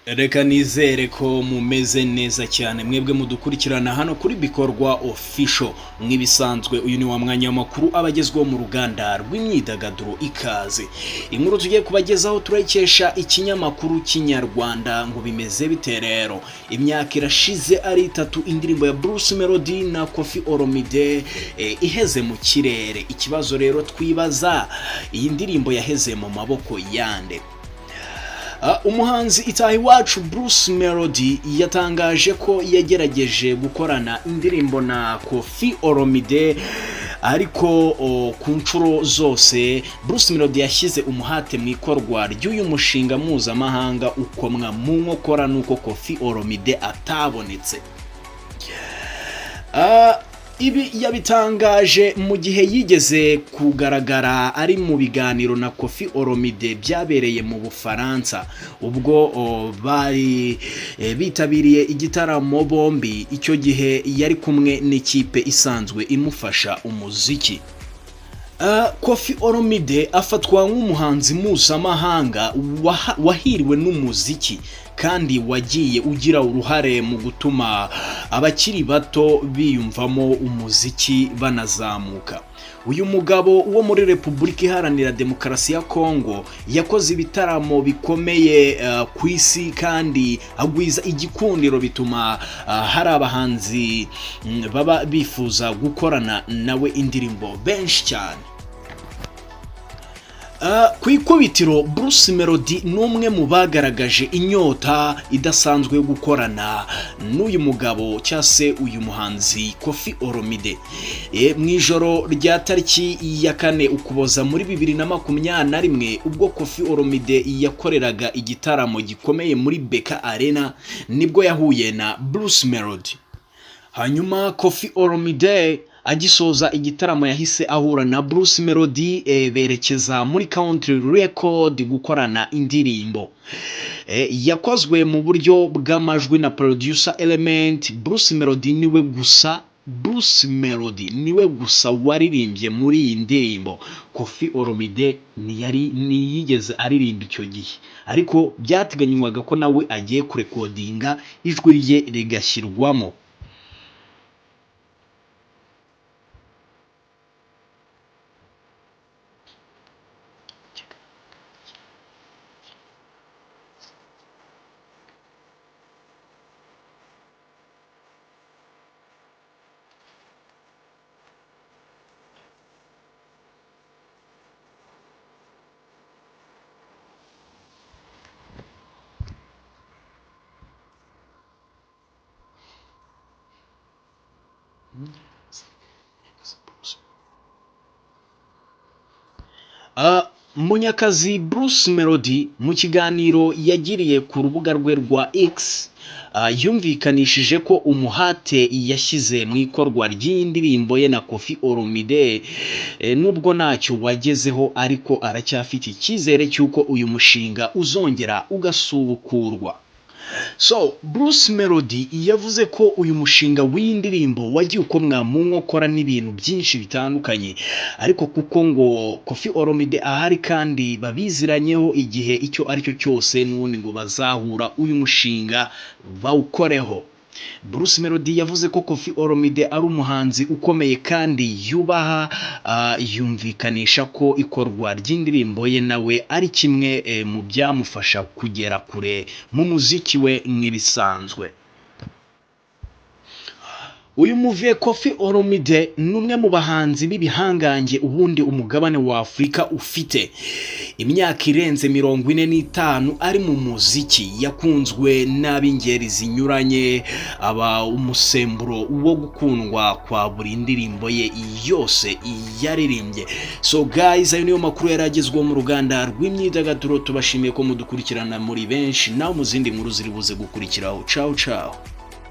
Reka nizere ko mumeze neza cyane mwebwe mudukurikirana hano kuri bikorwa official nk'ibisanzwe. Uyu ni wa mwanya w'amakuru abagezweho mu ruganda rw'imyidagaduro ikaze. Inkuru tugiye kubagezaho turayikesha ikinyamakuru cy'inyarwanda ngo bimeze bite rero. Imyaka irashize ari 3 indirimbo ya Bruce Melody na Koffi Olomide iheze mu kirere. Ikibazo rero twibaza, iyi ndirimbo yaheze mu maboko yande? Umuhanzi iwacu Bruce Melody yatangaje ko yagerageje gukorana indirimbo na Koffi Olomide, ariko ku nshuro zose Bruce Melody yashyize umuhate mu ikorwa ry'uyu mushinga mpuzamahanga ukomwa mu nkokora nuko Koffi Olomide atabonetse. Ibi yabitangaje mu gihe yigeze kugaragara ari mu biganiro na Koffi Olomide byabereye mu Bufaransa, ubwo bari bitabiriye igitaramo bombi. Icyo gihe yari kumwe n'ikipe isanzwe imufasha umuziki. Koffi Olomide afatwa nk'umuhanzi mpuzamahanga wahiriwe n'umuziki kandi wagiye ugira uruhare mu gutuma abakiri bato biyumvamo umuziki banazamuka. Uyu mugabo wo muri Repubulika Iharanira Demokarasi ya Kongo yakoze ibitaramo bikomeye ku isi kandi agwiza igikundiro, bituma hari abahanzi baba bifuza gukorana nawe indirimbo benshi cyane. Ku ikubitiro Bruce Melody n'umwe mu bagaragaje inyota idasanzwe yo gukorana n'uyu mugabo cyase uyu muhanzi Koffi Olomide. Mu ijoro rya tariki ya 4 Ukuboza muri 2021, ubwo Koffi Olomide yakoreraga igitaramo gikomeye muri Beka Arena, nibwo yahuye na Bruce Melody. Hanyuma Koffi Olomide agisoza igitaramo yahise ahura na Bruce Melody, berekeza muri Country Record gukorana indirimbo yakozwe mu buryo bw'amajwi na producer Element. Bruce Melody niwe gusa waririmbye muri iyi ndirimbo. Koffi Olomide ntiyigeze aririmba icyo gihe, ariko byateganywaga ko nawe agiye kurekodinga ijwi rye rigashyirwamo. Munyakazi Bruce Melody mu kiganiro yagiriye ku rubuga rwe rwa X yumvikanishije ko umuhate yashyize mu ikorwa ry'indirimbo ye na Koffi Olomide nubwo ntacyo wagezeho, ariko aracyafite icyizere cy'uko uyu mushinga uzongera ugasubukurwa. So Bruce Melody yavuze ko uyu mushinga w'indirimbo wagiye ukomwa mu nkokora n'ibintu byinshi bitandukanye, ariko kuko ngo Koffi Olomide ahari kandi babiziranyeho igihe icyo aricyo cyose n'ubundi ngo bazahura uyu mushinga bawukoreho. Bruce Melody yavuze ko Koffi Olomide ari umuhanzi ukomeye kandi yubaha, yumvikanisha ko ikorwa ry'indirimbo ye nawe ari kimwe mu byamufasha kugera kure mu muziki we nk'ibisanzwe. Uyu muvuye Koffi Olomide n'umwe mu bahanzi b'ibihangange ubundi umugabane wa Afurika ufite. Imyaka irenze 45 ari mu muziki, yakunzwe n'ab'ingeri zinyuranye, aba umusemburo wo gukundwa kwa buri ndirimbo ye yose yaririmbye. So guys, ayo niyo makuru yaragezweho mu ruganda rw'imyidagaduro. Tubashimiye ko mudukurikirana muri benshi, naho mu zindi nkuru ziri buze gukurikiraho. Ciao ciao.